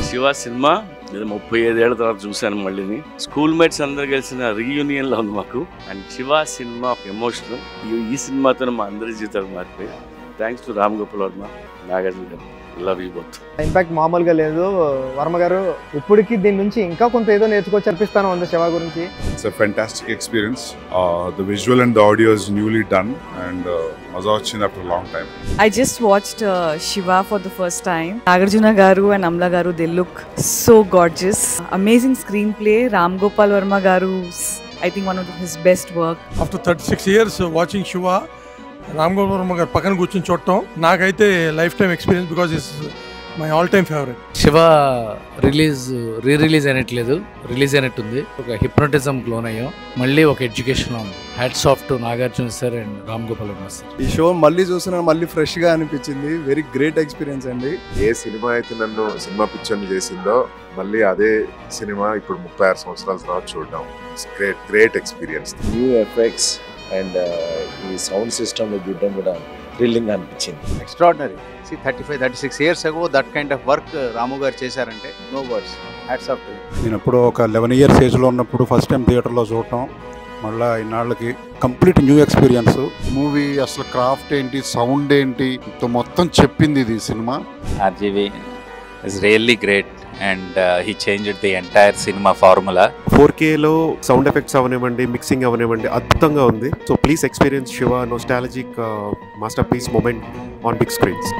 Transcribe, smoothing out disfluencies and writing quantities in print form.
Shiva cinema నేను 35 ఏళ్ల తర్వాత చూశాను. మళ్ళీని స్కూల్ మేట్స్ అందరు కలిసిన రీయూనియన్ లో ఉంది మాకు. And Shiva cinema emotional. ఈ సినిమాతో మా అందరి జీవితాలు మారిపోయి. థ్యాంక్స్ టు రామ్ గోపాల్ వర్మ, నాగార్జున గారు. Love you both. ఇంపాక్ట్ మామూలుగా లేదు. వర్మ గారు ఇప్పటికి దీని నుంచి ఇంకా కొంత ఏదో నేర్చుకోవచ్చు అనిపిస్తాను ఉంది శివ గురించి. It's a fantastic experience. The visual and the audio is newly done and maza vachindi after a long time. I just watched Shiva for the first time. Nagarjuna garu and Amla garu, they look so gorgeous. Amazing screenplay. Ram Gopal Varma garu, I think one of his best work. After 36 years watching Shiva, Ram Gopal Varma గారు పక్కన కూర్చొని చూడటం నాకైతే life time experience because is my all time favourite. Shiva release అయినట్లేదు, release అయినట్టుంది. ఒక hypnotism లోన్ అయ్యాం. మళ్ళీ ఒక ఎడ్యుకేషన్ ఉంది. Hats off to Nagarjuna sir and Ram Gopal Varma sir. ఈ షో మళ్ళీ చూసిన మళ్ళీ ఫ్రెష్ గా అనిపించింది. వెరీ గ్రేట్ ఎక్స్పీరియన్స్ అండి. ఏ సినిమా అయితే నన్ను సినిమా పిక్చర్ని చేసిందో మళ్ళీ అదే సినిమా ఇప్పుడు 36 సంవత్సరాల తర్వాత చూడడం. Great experience. New effects and ఈ సౌండ్ సిస్టమ్ చూడడం కూడా థ్రిల్లింగ్ అనిపించింది. Extraordinary. 35-36 years ago that kind of work Ramu గారు చేశారంటే no words. Hats off to him. నేను ఎప్పుడో ఒక 11 years ఏజ్లో ఉన్నప్పుడు ఫస్ట్ టైం థియేటర్లో చూడటం, మళ్ళీ ఇన్నాళ్ళకి కంప్లీట్ న్యూ ఎక్స్పీరియన్స్. మూవీ అసలు క్రాఫ్ట్ ఏంటి, సౌండ్ ఏంటి, మొత్తం చెప్పింది ఇది cinema. RGV is really great and he changed the entire cinema formula. 4Kలో సౌండ్ ఎఫెక్ట్స్ అవనివ్వండి, మిక్సింగ్ అవనివ్వండి, అద్భుతంగా ఉంది. So please experience Shiva nostalgic masterpiece moment on big screens.